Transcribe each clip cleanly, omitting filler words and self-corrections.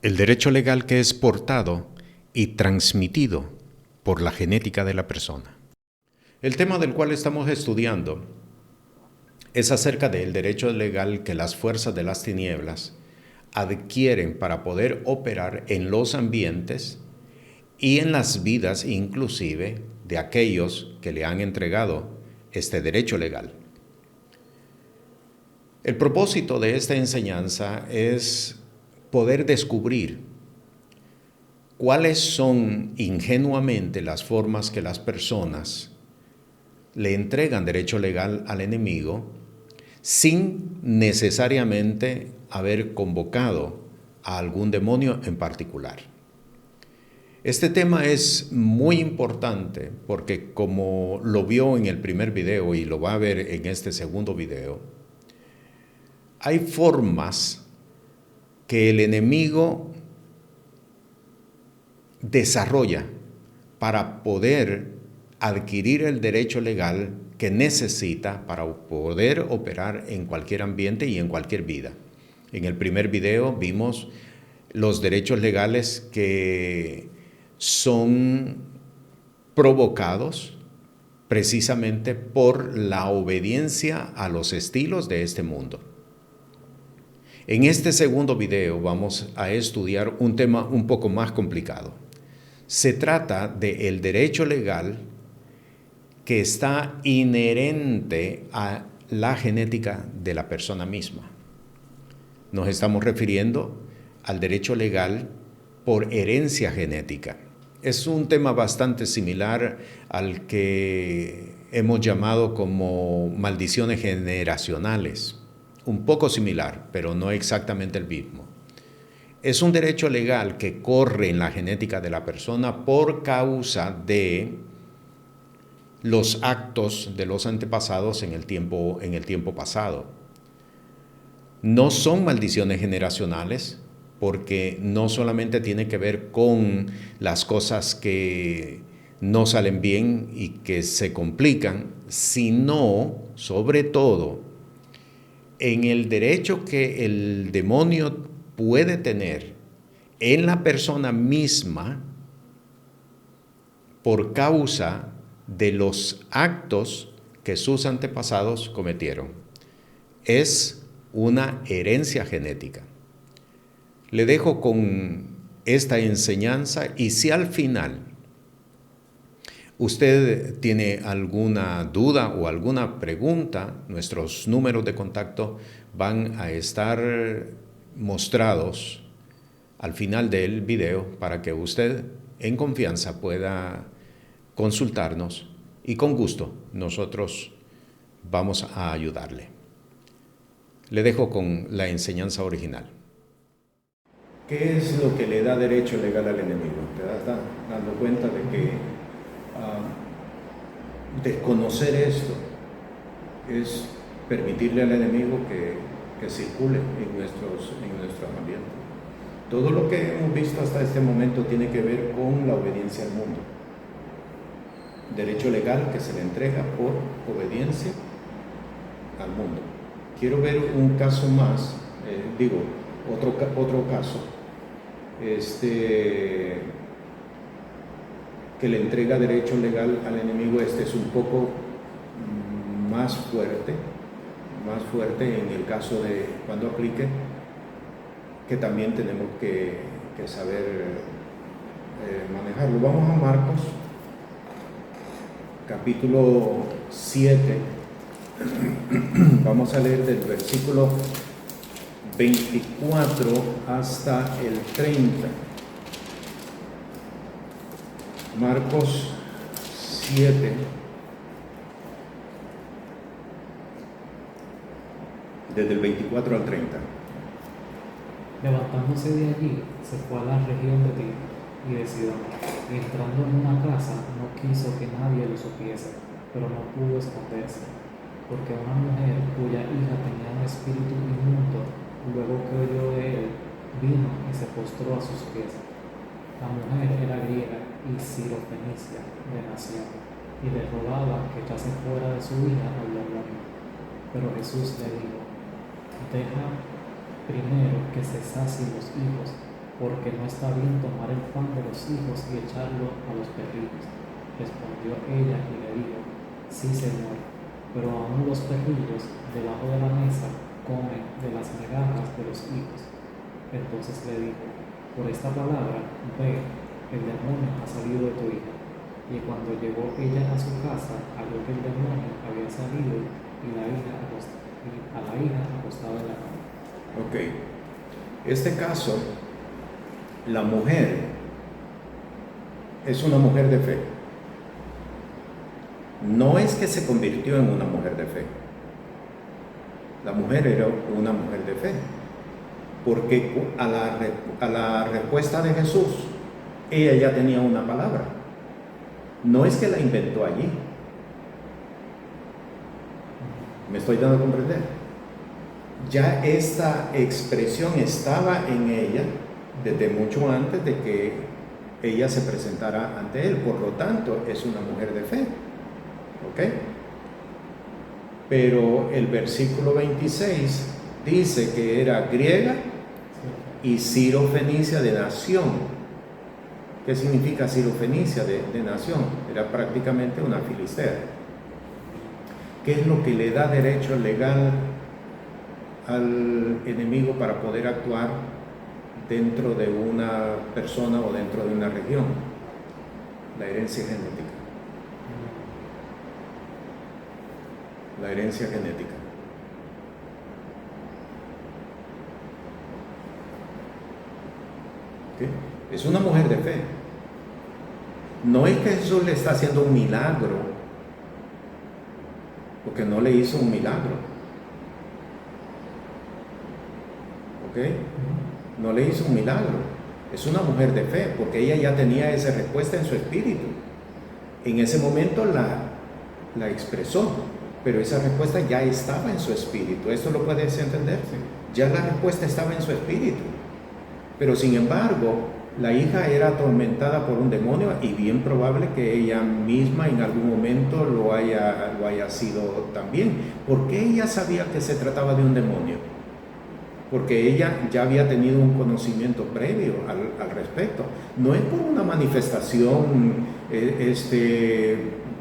El derecho legal que es portado y transmitido por la genética de la persona. El tema del cual estamos estudiando es acerca del derecho legal que las fuerzas de las tinieblas adquieren para poder operar en los ambientes y en las vidas inclusive de aquellos que le han entregado este derecho legal. El propósito de esta enseñanza es poder descubrir cuáles son ingenuamente las formas que las personas le entregan derecho legal al enemigo sin necesariamente haber convocado a algún demonio en particular. Este tema es muy importante porque, como lo vio en el primer video y lo va a ver en este segundo video, hay formas que el enemigo desarrolla para poder adquirir el derecho legal que necesita para poder operar en cualquier ambiente y en cualquier vida. En el primer video vimos los derechos legales que son provocados precisamente por la obediencia a los estilos de este mundo. En este segundo video vamos a estudiar un tema un poco más complicado. Se trata del derecho legal que está inherente a la genética de la persona misma. Nos estamos refiriendo al derecho legal por herencia genética. Es un tema bastante similar al que hemos llamado como maldiciones generacionales. Un poco similar, pero no exactamente el mismo. Es un derecho legal que corre en la genética de la persona por causa de los actos de los antepasados en el tiempo pasado. No son maldiciones generacionales porque no solamente tiene que ver con las cosas que no salen bien y que se complican, sino, sobre todo, en el derecho que el demonio puede tener en la persona misma por causa de los actos que sus antepasados cometieron. Es una herencia genética. Le dejo con esta enseñanza y si al final usted tiene alguna duda o alguna pregunta, nuestros números de contacto van a estar mostrados al final del video para que usted en confianza pueda consultarnos y con gusto nosotros vamos a ayudarle. Le dejo con la enseñanza original. ¿Qué es lo que le da derecho legal al enemigo? Te das dando cuenta de que desconocer esto es permitirle al enemigo que circule en nuestro ambiente. Todo lo que hemos visto hasta este momento tiene que ver con la obediencia al mundo. Derecho legal que se le entrega por obediencia al mundo. Quiero ver un caso más, otro caso, que le entrega derecho legal al enemigo. Este es un poco más fuerte en el caso de cuando aplique, que también tenemos que saber manejarlo. Vamos a Marcos, capítulo 7. Vamos a leer del versículo 24 hasta el 30. Marcos 7, desde el 24 al 30. Levantándose de allí, se fue a la región de Tiro y de Sidón, y entrando en una casa no quiso que nadie lo supiese, pero no pudo esconderse, porque una mujer cuya hija tenía un espíritu inmundo, luego que oyó de él, vino y se postró a sus pies. La mujer era griega y sirofenicia de nación, y le rogaba que echase fuera de su hija al demonio. Pero Jesús le dijo: deja primero que se sacien los hijos, porque no está bien tomar el pan de los hijos y echarlo a los perrillos. Respondió ella y le dijo, sí, Señor, pero aún los perrillos debajo de la mesa comen de las migajas de los hijos. Entonces le dijo, por esta palabra, ve, el demonio ha salido de tu hija. Y cuando llegó ella a su casa, halló que el demonio había salido y a la hija acostada en la cama. Ok. Este caso, la mujer es una mujer de fe. No es que se convirtió en una mujer de fe. La mujer era una mujer de fe. Porque a la respuesta de Jesús, ella ya tenía una palabra. No es que la inventó allí. ¿Me estoy dando a comprender? Ya esta expresión estaba en ella desde mucho antes de que ella se presentara ante él. Por lo tanto, es una mujer de fe. ¿Ok? Pero el versículo 26 dice que era griega y sirofenicia de nación. ¿Qué significa sirofenicia de nación? Era prácticamente una filistea. ¿Qué es lo que le da derecho legal al enemigo para poder actuar dentro de una persona o dentro de una región? La herencia genética. La herencia genética. ¿Okay? Es una mujer de fe. No es que Jesús le está haciendo un milagro, porque no le hizo un milagro. ¿Ok? No le hizo un milagro. Es una mujer de fe, porque ella ya tenía esa respuesta en su espíritu. En ese momento la expresó, pero esa respuesta ya estaba en su espíritu. ¿Esto lo puedes entender? Ya la respuesta estaba en su espíritu. Pero sin embargo, la hija era atormentada por un demonio y bien probable que ella misma en algún momento lo haya sido también. ¿Por qué ella sabía que se trataba de un demonio? Porque ella ya había tenido un conocimiento previo al respecto. No es por una manifestación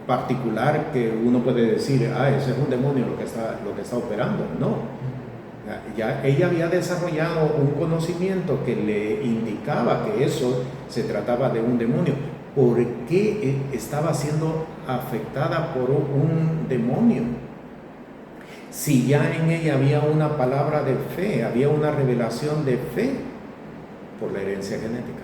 particular que uno puede decir, ese es un demonio lo que está operando. No. Ya ella había desarrollado un conocimiento que le indicaba que eso se trataba de un demonio. ¿Por qué estaba siendo afectada por un demonio? Si ya en ella había una palabra de fe, había una revelación de fe por la herencia genética.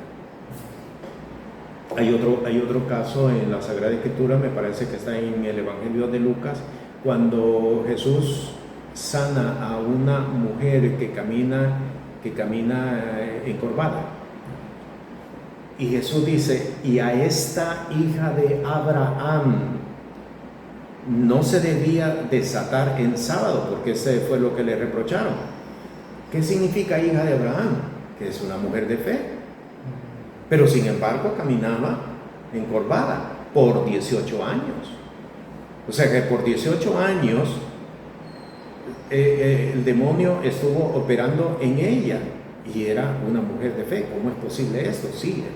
Hay otro caso en la Sagrada Escritura, me parece que está en el Evangelio de Lucas, cuando Jesús sana a una mujer que camina encorvada. Y Jesús dice, y a esta hija de Abraham no se debía desatar en sábado, porque ese fue lo que le reprocharon. ¿Qué significa hija de Abraham? Que es una mujer de fe. Pero sin embargo caminaba encorvada por 18 años. O sea que por 18 años el demonio estuvo operando en ella y era una mujer de fe. ¿Cómo es posible esto? Sí, es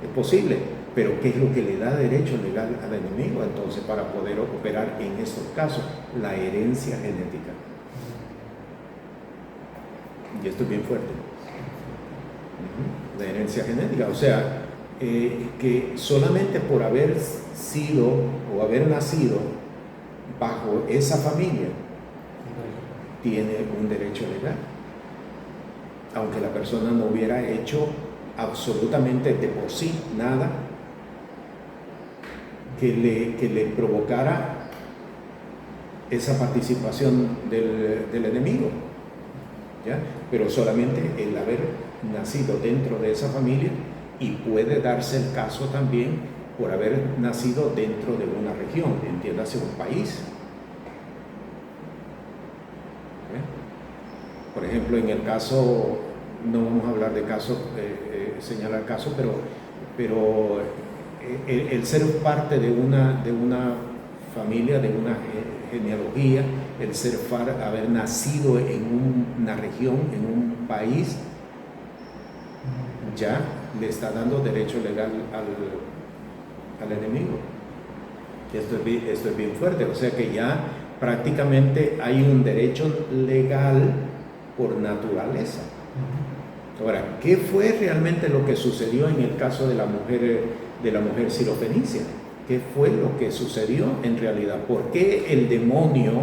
posible, pero ¿qué es lo que le da derecho legal al enemigo entonces para poder operar en estos casos? La herencia genética. Y esto es bien fuerte. La herencia genética, o sea, que solamente por haber sido o haber nacido bajo esa familia tiene un derecho legal, aunque la persona no hubiera hecho absolutamente de por sí nada que le provocara esa participación del enemigo, ¿ya? Pero solamente el haber nacido dentro de esa familia, y puede darse el caso también por haber nacido dentro de una región, entiéndase un país. Por ejemplo, en el caso, no vamos a hablar de caso, señalar caso, pero el ser parte de una familia, de una genealogía, el ser haber nacido en una región, en un país, ya le está dando derecho legal al enemigo. Esto es bien fuerte, o sea que ya prácticamente hay un derecho legal por naturaleza. Ahora, ¿qué fue realmente lo que sucedió en el caso de la mujer sirofenicia? ¿Qué fue lo que sucedió en realidad? ¿Por qué el demonio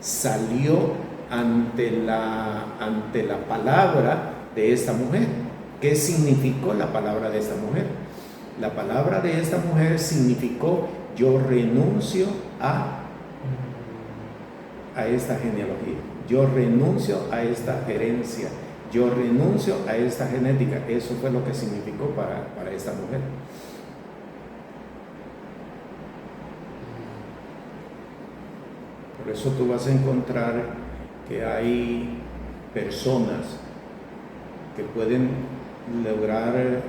salió ante la palabra de esta mujer? ¿Qué significó la palabra de esta mujer? La palabra de esta mujer significó: yo renuncio a esta genealogía, yo renuncio a esta herencia, yo renuncio a esta genética. Eso fue lo que significó para esta mujer. Por eso tú vas a encontrar que hay personas que pueden lograr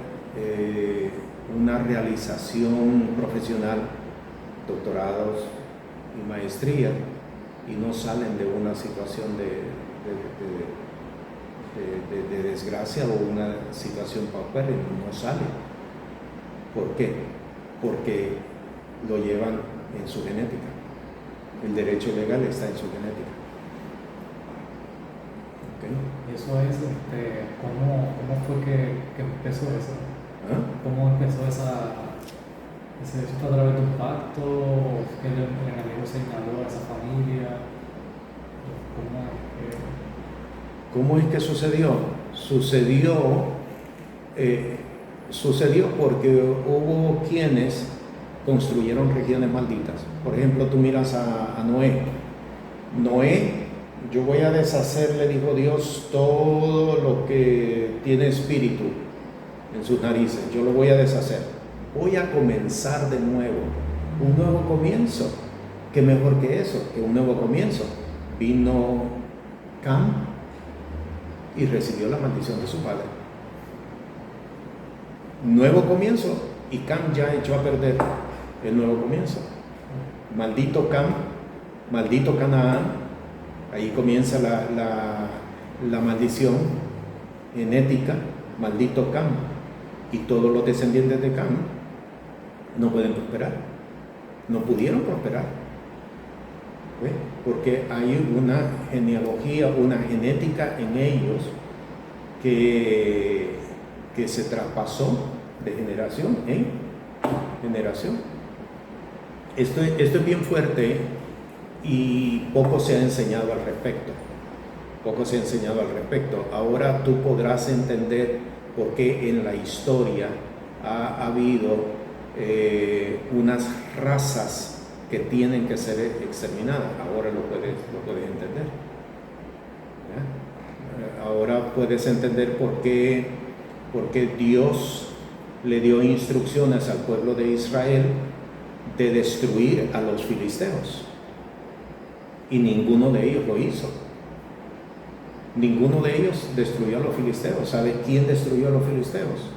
una realización profesional, doctorados y maestría, y no salen de una situación de desgracia o una situación paupérrima, no salen. ¿Por qué? Porque lo llevan en su genética. El derecho legal está en su genética. ¿Okay? Y eso es, ¿cómo fue que empezó eso? ¿Ah? ¿Cómo empezó ¿eso fue a través de un pacto? ¿O que el enemigo señaló a esa familia? ¿Cómo es que sucedió? Sucedió porque hubo quienes construyeron regiones malditas. Por ejemplo, tú miras a Noé. Noé, yo voy a deshacer, le dijo Dios, todo lo que tiene espíritu en sus narices. Yo lo voy a deshacer. Voy a comenzar de nuevo. Un nuevo comienzo. ¿Qué mejor que eso? Que un nuevo comienzo. Vino Cam y recibió la maldición de su padre. Nuevo comienzo, y Cam ya echó a perder el nuevo comienzo. Maldito Cam, maldito Canaán. Ahí comienza la maldición genética. Maldito Cam. Y todos los descendientes de Cam no pueden prosperar. No pudieron prosperar. ¿Ve? Porque hay una genealogía, una genética en ellos que se traspasó de generación en generación. Esto es bien fuerte y poco se ha enseñado al respecto. Poco se ha enseñado al respecto. Ahora tú podrás entender por qué en la historia ha habido unas razas que tienen que ser exterminadas. Ahora lo puedes entender. ¿Ya? Ahora puedes entender por qué Dios le dio instrucciones al pueblo de Israel de destruir a los filisteos. Y ninguno de ellos lo hizo. Ninguno de ellos destruyó a los filisteos. ¿Sabe quién destruyó a los filisteos?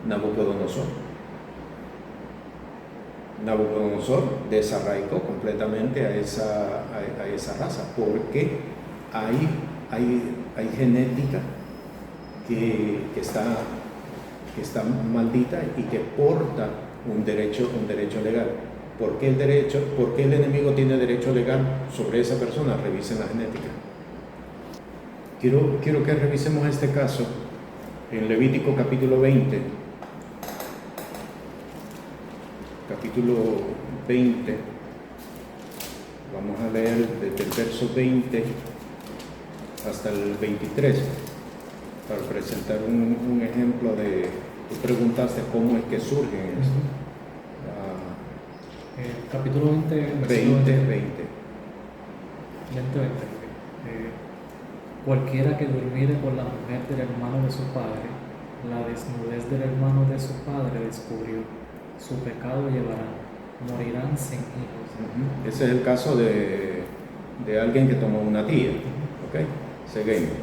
Nabucodonosor. Nabucodonosor desarraigó completamente a esa raza, porque hay genética que está maldita y que porta un derecho legal. ¿Por qué el enemigo tiene derecho legal sobre esa persona? Revisen la genética. Quiero que revisemos este caso en Levítico capítulo 20. Capítulo 20. Vamos a leer desde el verso 20 hasta el 23 para presentar un ejemplo de... Tú preguntaste cómo es que surge esto. Capítulo 20, 20. Cualquiera que durmiere con la mujer del hermano de su padre, la desnudez del hermano de su padre descubrió, su pecado llevarán, morirán sin hijos. Ese es el caso de alguien que tomó una tía. ¿Ok? Seguimos.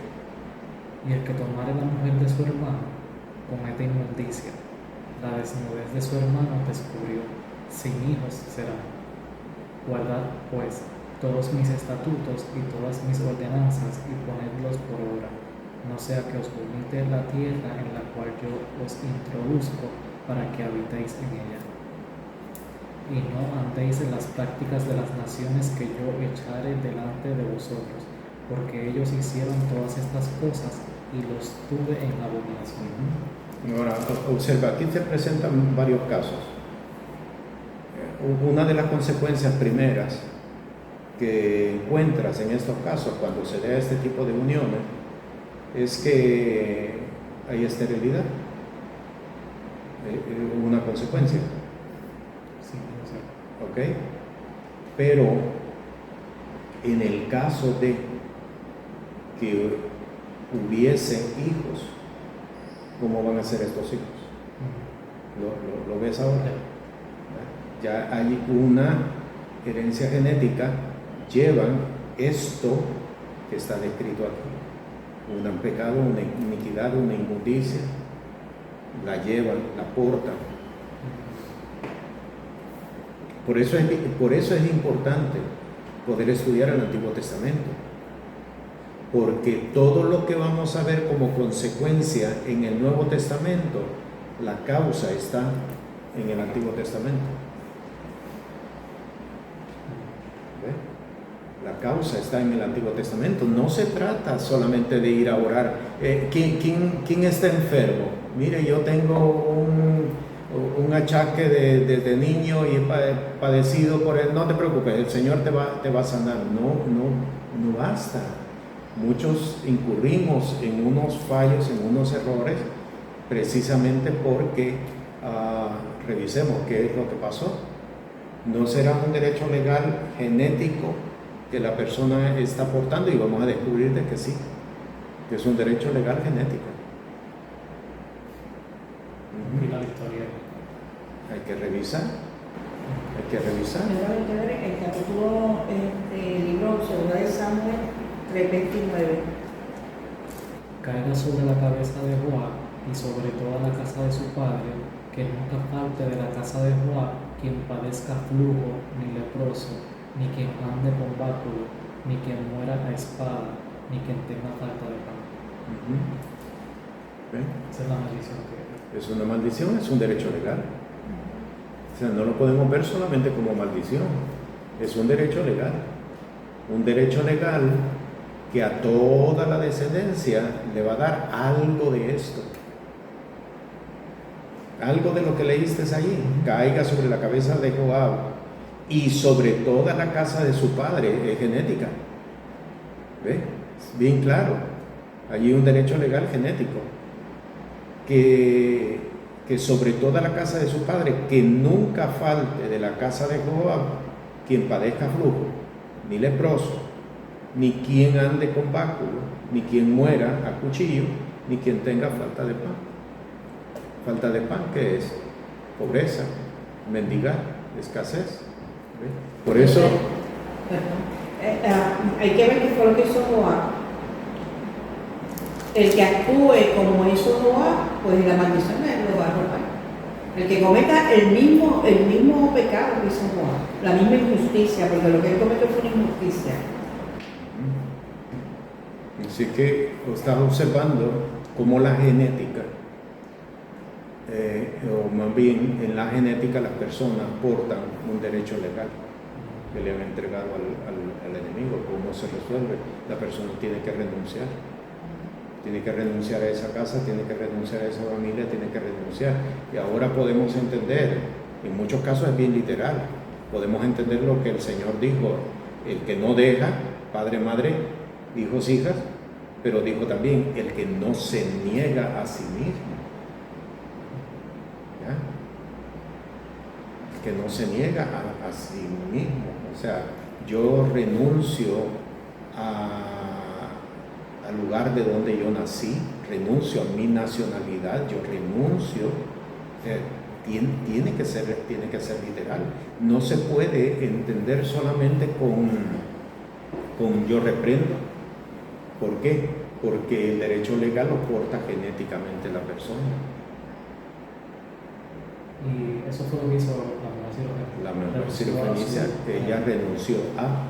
Y el que tomare la mujer de su hermano comete inmundicia. La desnudez de su hermano descubrió, sin hijos será. Guardad, pues, todos mis estatutos y todas mis ordenanzas y ponedlos por obra, no sea que os vomite la tierra en la cual yo os introduzco para que habitéis en ella. Y no andéis en las prácticas de las naciones que yo echaré delante de vosotros, porque ellos hicieron todas estas cosas y los tuve en abominación. Ahora, observa, aquí se presentan varios casos. Una de las consecuencias primeras que encuentras en estos casos cuando se da este tipo de uniones es que hay esterilidad. Una consecuencia. Sí, no sé. ¿Ok? Pero en el caso de que hubiesen hijos, ¿cómo van a ser estos hijos? ¿Lo ves ahora? Ya hay una herencia genética, llevan esto que está descrito aquí, un pecado, una iniquidad, una inmundicia, la llevan, la portan. Por eso es importante poder estudiar el Antiguo Testamento, porque todo lo que vamos a ver como consecuencia en el Nuevo Testamento, la causa está en el Antiguo Testamento. ¿Ve? La causa está en el Antiguo Testamento. No se trata solamente de ir a orar. ¿Quién está enfermo? Mire, yo tengo un achaque desde niño y he padecido por él. No te preocupes, el Señor te va a sanar. No basta. Muchos incurrimos en unos fallos, en unos errores, precisamente porque revisemos qué es lo que pasó. No será un derecho legal genético que la persona está portando, y vamos a descubrir de que sí, que es un derecho legal genético. Y la victoria. Hay que revisar. El capítulo, libro 2 de Samuel 3:29. Caiga sobre la cabeza de Joab y sobre toda la casa de su padre, que nunca falte de la casa de Joab quien padezca flujo, ni leproso, ni quien ande con báculo, ni quien muera a espada, ni quien tenga falta de pan. Esa es la maldición que es una maldición, es un derecho legal. O sea, no lo podemos ver solamente como maldición, es un derecho legal. Un derecho legal que a toda la descendencia le va a dar algo de esto. Algo de lo que leíste allí, caiga sobre la cabeza de Joab y sobre toda la casa de su padre, es genética. ¿Ve? Es bien claro. Allí un derecho legal genético. Que sobre toda la casa de su padre, que nunca falte de la casa de Joab quien padezca flujo, ni leproso, ni quien ande con báculo, ni quien muera a cuchillo, ni quien tenga falta de pan. Falta de pan, ¿qué es? Pobreza, mendigar, escasez. ¿Ve? Por eso... Hay que ver qué fue lo que hizo Joab. El que actúe como hizo Joab, pues la maldición lo va a robar. El que cometa el mismo pecado que hizo Joab, la misma injusticia, porque lo que él cometió fue una injusticia. Así que estás observando cómo la genética, o más bien en la genética las personas portan un derecho legal que le han entregado al enemigo. ¿Cómo se resuelve? La persona tiene que renunciar. Tiene que renunciar a esa casa, tiene que renunciar a esa familia, tiene que renunciar. Y ahora podemos entender, en muchos casos es bien literal, podemos entender lo que el Señor dijo: el que no deja, padre, madre, hijos, hijas, pero dijo también, el que no se niega a sí mismo. ¿Ya? El que no se niega a sí mismo. O sea, yo renuncio al lugar de donde yo nací, renuncio a mi nacionalidad, yo renuncio. Tiene que ser literal. No se puede entender solamente con yo reprendo. ¿Por qué? Porque el derecho legal lo porta genéticamente la persona. Y eso fue lo que hizo La mujer sirofenicia, ella renunció a.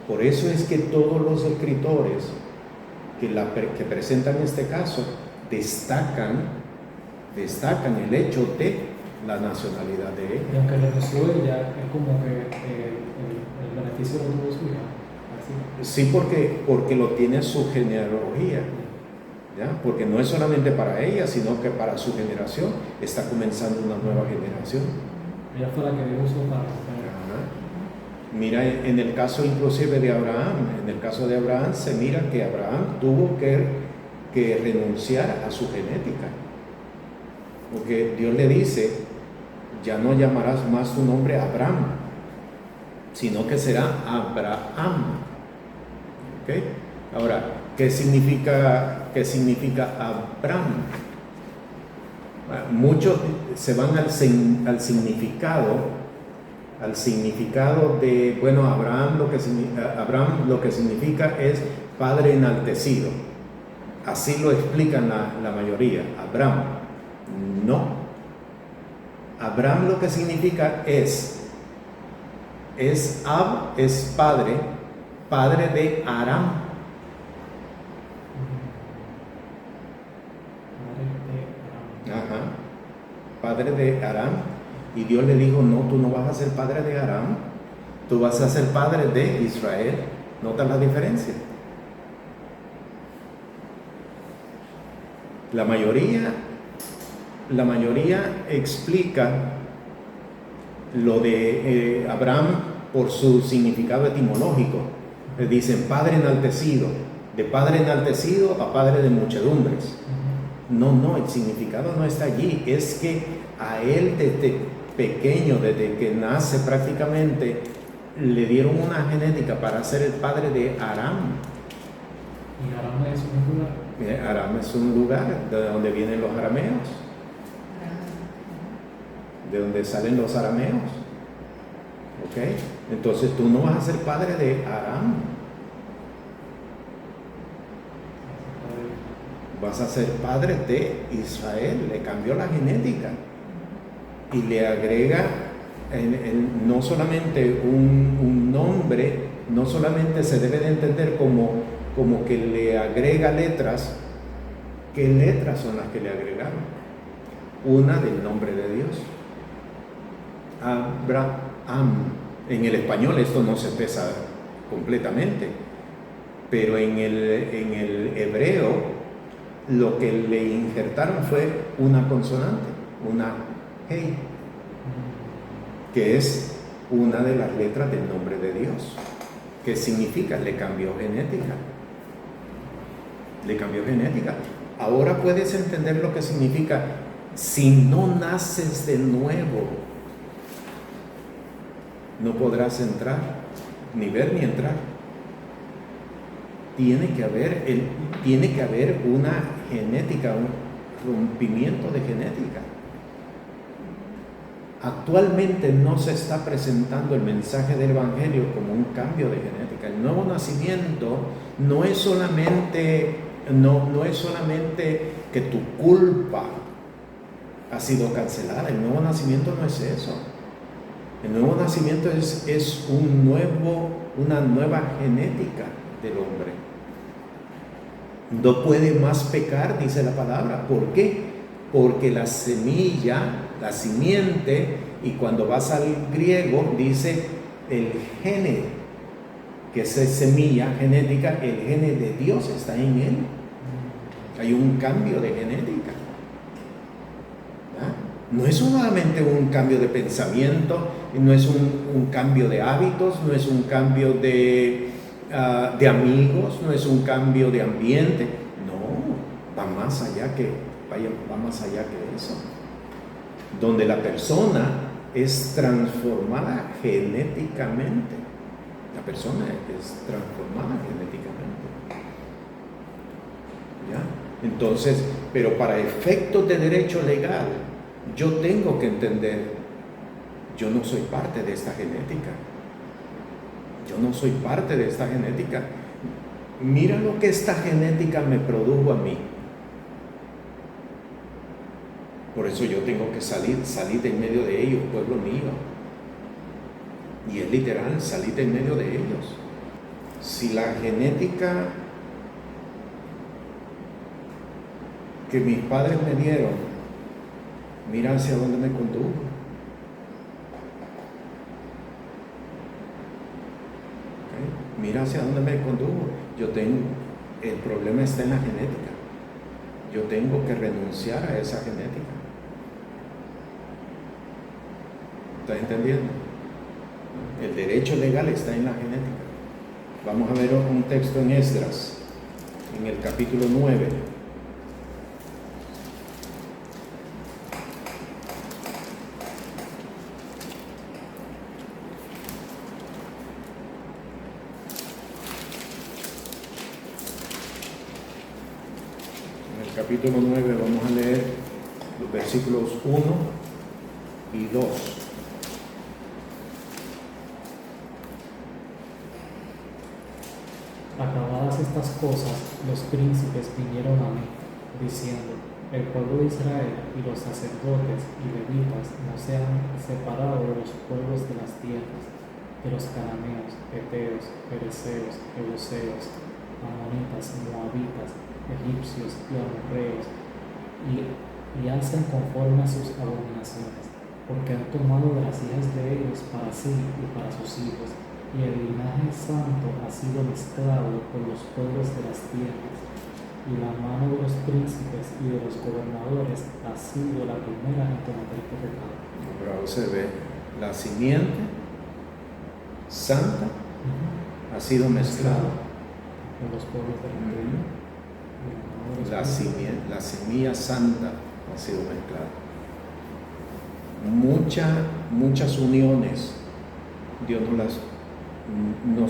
Por eso es que todos los escritores que presentan este caso destacan destacan el hecho de la nacionalidad de Y ella. aunque renunció ella, es como que el beneficio lo tuvo su hija. Así. Sí, porque lo tiene su genealogía, ¿ya? Porque no es solamente para ella, sino que para su generación está comenzando una nueva generación. Ella fue la que dio su padre. Ajá. Mira, en el caso inclusive de Abraham, en el caso de Abraham se mira que Abraham tuvo que renunciar a su genética, porque Dios le dice, ya no llamarás más tu nombre Abraham, sino que será Abraham. ¿Okay? Ahora, ¿qué significa Abraham? Muchos se van al significado de, bueno, Abraham lo que significa es padre enaltecido. Así lo explican la mayoría. Abraham. No. Abraham lo que significa es padre de Aram. Ajá. Padre de Aram. Y Dios le dijo, no, tú no vas a ser padre de Aram, tú vas a ser padre de Israel. ¿Notas la diferencia? La mayoría explica lo de Abraham por su significado etimológico. Le dicen padre enaltecido, de padre enaltecido a padre de muchedumbres. No, el significado no está allí, es que a él desde pequeño, desde que nace prácticamente, le dieron una genética para ser el padre de Aram. ¿Y Aram es un lugar? Aram es un lugar de donde vienen los arameos, de donde salen los arameos. ¿Ok? Entonces tú no vas a ser padre de Aram, vas a ser padre de Israel. Le cambió la genética y le agrega no solamente un nombre, no solamente se debe de entender como que le agrega letras. ¿Qué letras son las que le agregaron? Una del nombre de Dios, Abraham. En el español esto no se pesa completamente, pero en el hebreo lo que le injertaron fue una consonante, una Hey, que es una de las letras del nombre de Dios. ¿Qué significa? Le cambió genética. Le cambió genética. Ahora puedes entender lo que significa: si no naces de nuevo, no podrás entrar, ni ver ni entrar. Tiene que haber una genética, un rompimiento de genética. Actualmente no se está presentando el mensaje del Evangelio como un cambio de genética. El nuevo nacimiento no es solamente que tu culpa ha sido cancelada. El nuevo nacimiento no es eso. El nuevo nacimiento es una nueva genética del hombre. No puede más pecar, dice la palabra. ¿Por qué? Porque la semilla, la simiente, y cuando vas al griego dice el gene, que es semilla genética, el gene de Dios está en él. Hay un cambio de genética. ¿Verdad? No es solamente un cambio de pensamiento, no es un cambio de hábitos, no es un cambio de amigos, no es un cambio de ambiente. No, va más allá que eso. Donde la persona es transformada genéticamente. La persona es transformada genéticamente. ¿Ya? Entonces, pero para efectos de derecho legal, yo tengo que entender, yo no soy parte de esta genética. Yo no soy parte de esta genética. Mira lo que esta genética me produjo a mí. Por eso yo tengo que salir de en medio de ellos, pueblo mío. Y es literal, salir de en medio de ellos. Si la genética que mis padres me dieron Mira hacia dónde me condujo. ¿Okay? Mira hacia dónde me condujo. El problema está en la genética. Yo tengo que renunciar a esa genética. ¿Estás entendiendo? El derecho legal está en la genética. Vamos a ver un texto en Esdras, en el capítulo 9. En el capítulo 9 vamos a leer los versículos 1 y 2. Acabadas estas cosas, los príncipes vinieron a mí, diciendo: el pueblo de Israel y los sacerdotes y levitas no se han separado de los pueblos de las tierras, de los cananeos, heteos, fereceos, jebuseos, amonitas, moabitas, egipcios y amorreos, y hacen conforme a sus abominaciones, porque han tomado de las hijas de ellos para sí y para sus hijos, y el linaje santo ha sido mezclado con los pueblos de las tierras, y la mano de los príncipes y de los gobernadores ha sido la primera en cometer este pecado. Pero se ve, la simiente santa ha sido mezclada. De los pueblos de la tierra. La semilla santa ha sido mezclada. Muchas uniones, Dios no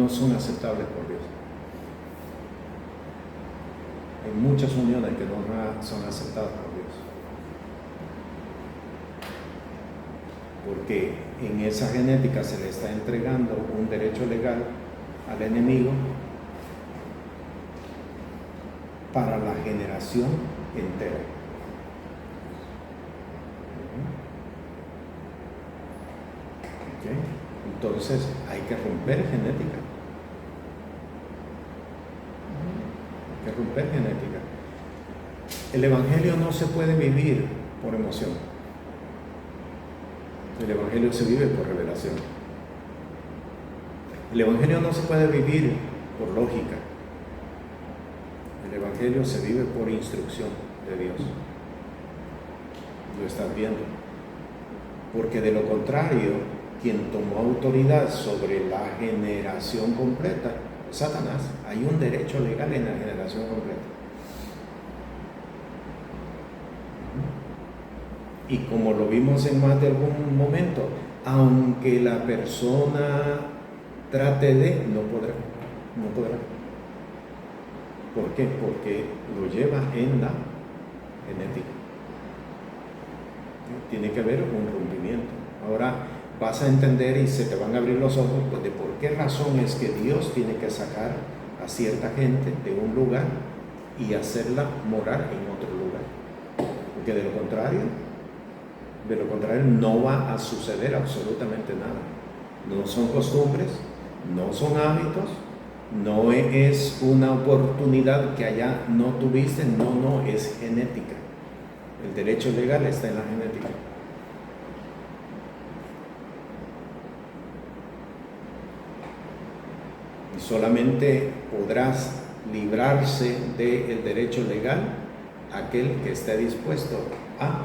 son aceptables por Dios. Hay muchas uniones que no son aceptadas por Dios. Porque en esa genética se le está entregando un derecho legal al enemigo para la generación entera. ¿Okay? Entonces hay que romper genética. Hay que romper genética. El evangelio no se puede vivir por emoción. El evangelio se vive por revelación. El evangelio no se puede vivir por lógica. El evangelio se vive por instrucción de Dios. Lo estás viendo. Porque de lo contrario, quien tomó autoridad sobre la generación completa, Satanás. Hay un derecho legal en la generación completa. Y como lo vimos en más de algún momento, aunque la persona trate de, no podrá. ¿Por qué? Porque lo lleva en la genética. Tiene que haber un rompimiento. Ahora vas a entender y se te van a abrir los ojos pues, de por qué razón es que Dios tiene que sacar a cierta gente de un lugar y hacerla morar en otro lugar. Porque de lo contrario no va a suceder absolutamente nada. No son costumbres, no son hábitos, no es una oportunidad que allá no tuviste, no, es genética. El derecho legal está en la genética. Y solamente podrás librarse del derecho legal aquel que esté dispuesto a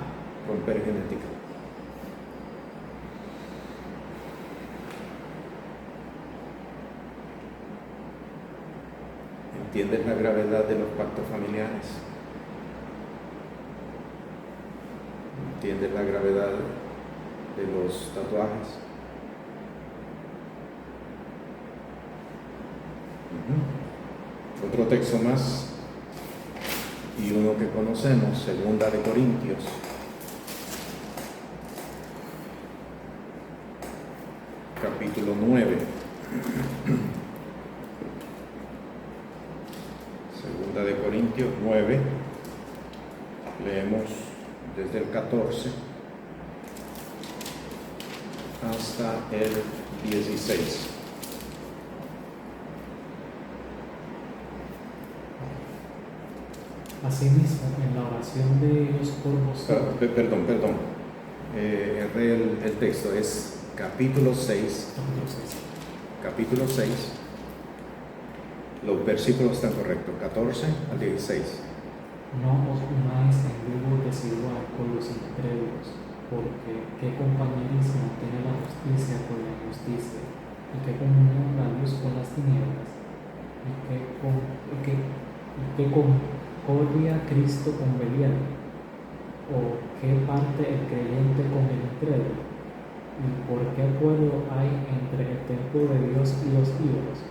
romper genética. ¿Entiendes la gravedad de los pactos familiares? ¿Entiendes la gravedad de los tatuajes? Otro texto más y uno que conocemos, Segunda de Corintios. Capítulo 9. Segunda de Corintios 9. Leemos desde el 14 hasta el 16. Asimismo, en la oración de ellos por vosotros. Perdón. Erré el texto, es capítulo 6. Capítulo 6. Los versículos están correctos, 14 al 16. No os unáis en yugo desigual con los incrédulos, porque qué compañerismo tiene la justicia con la injusticia, y qué comunión la luz con las tinieblas, y qué concordia Cristo con Belial, o qué parte el creyente con el incrédulo, y por qué acuerdo hay entre el templo de Dios y los ídolos,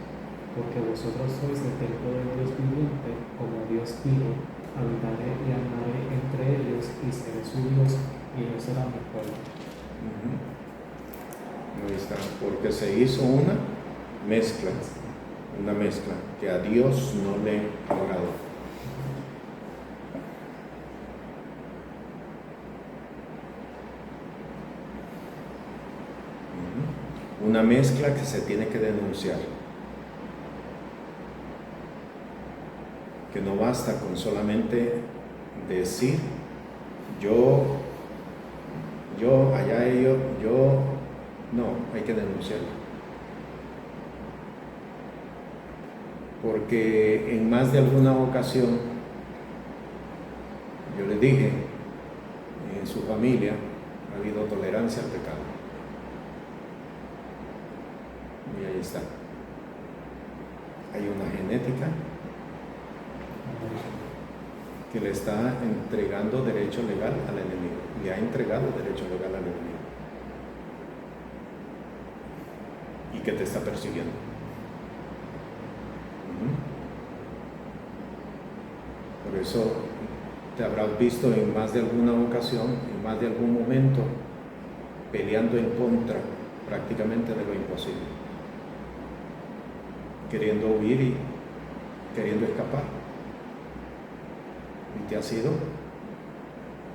porque vosotros sois el templo del Dios viviente, como Dios dijo: habitaré y andaré entre ellos y seré su Dios y ellos serán mi pueblo. Ahí está, porque se hizo una mezcla que a Dios no le agradó. Una mezcla que se tiene que denunciar. Que no basta con solamente decir yo, allá ellos, yo, no, hay que denunciarlo. Porque en más de alguna ocasión, yo les dije, en su familia ha habido tolerancia al pecado. Y ahí está. Hay una genética que le está entregando derecho legal al enemigo. Le ha entregado derecho legal al enemigo. Y que te está persiguiendo. Por eso te habrás visto en más de alguna ocasión, en más de algún momento, peleando en contra prácticamente de lo imposible. Queriendo huir y queriendo escapar. Y te ha sido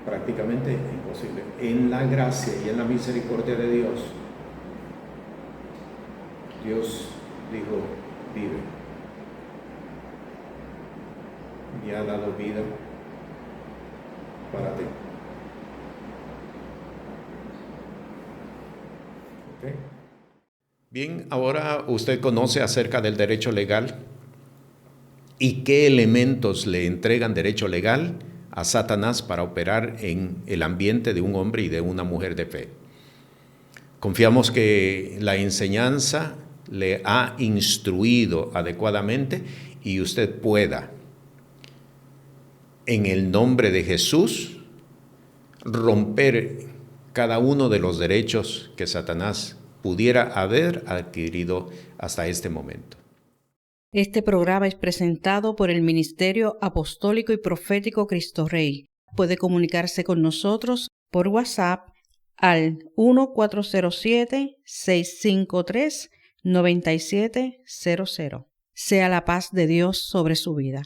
prácticamente imposible. En la gracia y en la misericordia de Dios, Dios dijo, vive. Y ha dado vida para ti. ¿Okay? Bien, ahora usted conoce acerca del derecho legal y qué elementos le entregan derecho legal a Satanás para operar en el ambiente de un hombre y de una mujer de fe. Confiamos que la enseñanza le ha instruido adecuadamente y usted pueda, en el nombre de Jesús, romper cada uno de los derechos que Satanás pudiera haber adquirido hasta este momento. Este programa es presentado por el Ministerio Apostólico y Profético Cristo Rey. Puede comunicarse con nosotros por WhatsApp al 1407-653-9700. Sea la paz de Dios sobre su vida.